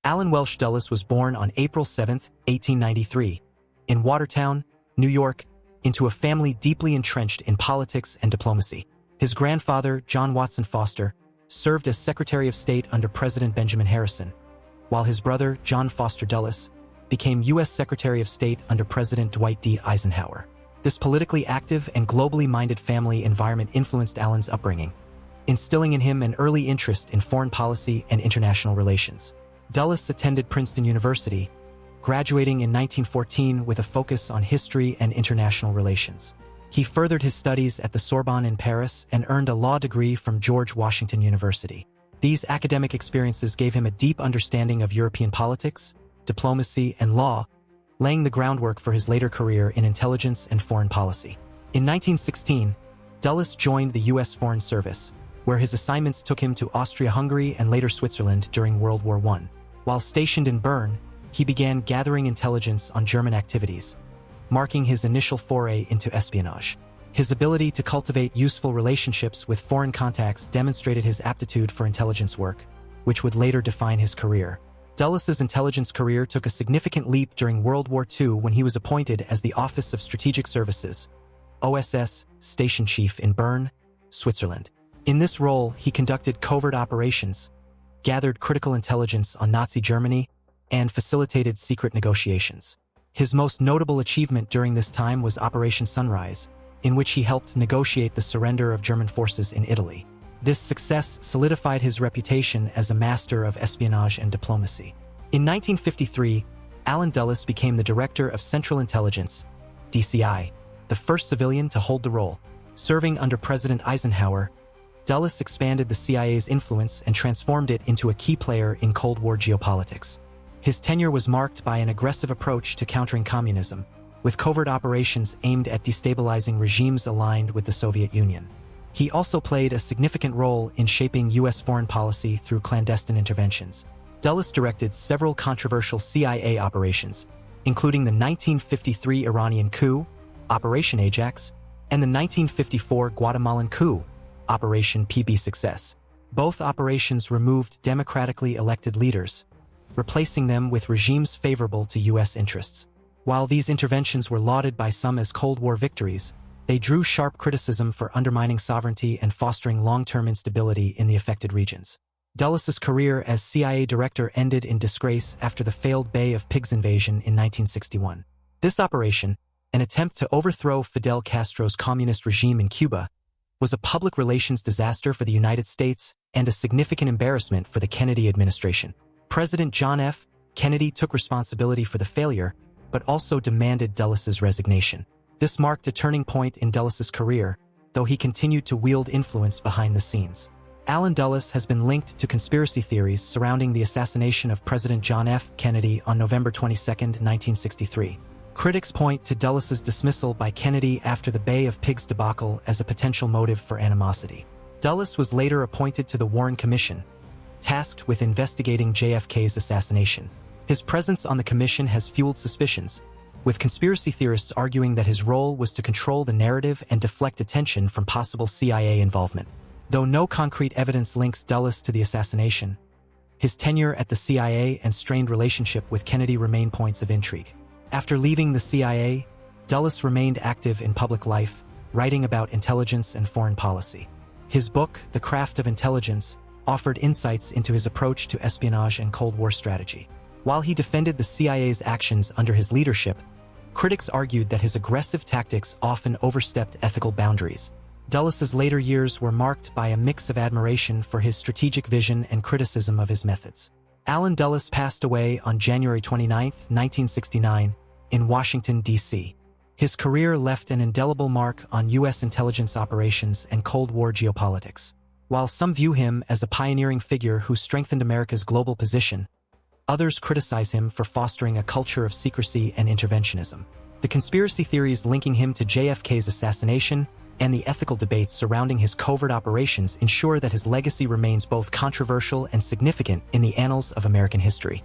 Allen Welsh Dulles was born on April 7, 1893, in Watertown, New York, into a family deeply entrenched in politics and diplomacy. His grandfather, John Watson Foster, served as Secretary of State under President Benjamin Harrison, while his brother, John Foster Dulles, became U.S. Secretary of State under President Dwight D. Eisenhower. This politically active and globally minded family environment influenced Allen's upbringing, instilling in him an early interest in foreign policy and international relations. Dulles attended Princeton University, graduating in 1914 with a focus on history and international relations. He furthered his studies at the Sorbonne in Paris and earned a law degree from George Washington University. These academic experiences gave him a deep understanding of European politics, diplomacy, and law, laying the groundwork for his later career in intelligence and foreign policy. In 1916, Dulles joined the U.S. Foreign Service, where his assignments took him to Austria-Hungary and later Switzerland during World War I. While stationed in Bern, he began gathering intelligence on German activities, marking his initial foray into espionage. His ability to cultivate useful relationships with foreign contacts demonstrated his aptitude for intelligence work, which would later define his career. Dulles's intelligence career took a significant leap during World War II when he was appointed as the Office of Strategic Services, OSS, Station Chief in Bern, Switzerland. In this role, he conducted covert operations, gathered critical intelligence on Nazi Germany, and facilitated secret negotiations. His most notable achievement during this time was Operation Sunrise, in which he helped negotiate the surrender of German forces in Italy. This success solidified his reputation as a master of espionage and diplomacy. In 1953, Allen Dulles became the Director of Central Intelligence, DCI, the first civilian to hold the role. Serving under President Eisenhower, Dulles expanded the CIA's influence and transformed it into a key player in Cold War geopolitics. His tenure was marked by an aggressive approach to countering communism, with covert operations aimed at destabilizing regimes aligned with the Soviet Union. He also played a significant role in shaping U.S. foreign policy through clandestine interventions. Dulles directed several controversial CIA operations, including the 1953 Iranian coup, Operation Ajax, and the 1954 Guatemalan coup, Operation PB Success. Both operations removed democratically elected leaders, replacing them with regimes favorable to U.S. interests. While these interventions were lauded by some as Cold War victories, they drew sharp criticism for undermining sovereignty and fostering long-term instability in the affected regions. Dulles's career as CIA director ended in disgrace after the failed Bay of Pigs invasion in 1961. This operation, an attempt to overthrow Fidel Castro's communist regime in Cuba, was a public relations disaster for the United States and a significant embarrassment for the Kennedy administration. President John F. Kennedy took responsibility for the failure, but also demanded Dulles's resignation. This marked a turning point in Dulles's career, though he continued to wield influence behind the scenes. Allen Dulles has been linked to conspiracy theories surrounding the assassination of President John F. Kennedy on November 22, 1963. Critics point to Dulles's dismissal by Kennedy after the Bay of Pigs debacle as a potential motive for animosity. Dulles was later appointed to the Warren Commission, tasked with investigating JFK's assassination. His presence on the commission has fueled suspicions, with conspiracy theorists arguing that his role was to control the narrative and deflect attention from possible CIA involvement. Though no concrete evidence links Dulles to the assassination, his tenure at the CIA and strained relationship with Kennedy remain points of intrigue. After leaving the CIA, Dulles remained active in public life, writing about intelligence and foreign policy. His book, The Craft of Intelligence, offered insights into his approach to espionage and Cold War strategy. While he defended the CIA's actions under his leadership, critics argued that his aggressive tactics often overstepped ethical boundaries. Dulles's later years were marked by a mix of admiration for his strategic vision and criticism of his methods. Allen Dulles passed away on January 29, 1969, in Washington, D.C. His career left an indelible mark on U.S. intelligence operations and Cold War geopolitics. While some view him as a pioneering figure who strengthened America's global position, others criticize him for fostering a culture of secrecy and interventionism. The conspiracy theories linking him to JFK's assassination and the ethical debates surrounding his covert operations ensure that his legacy remains both controversial and significant in the annals of American history.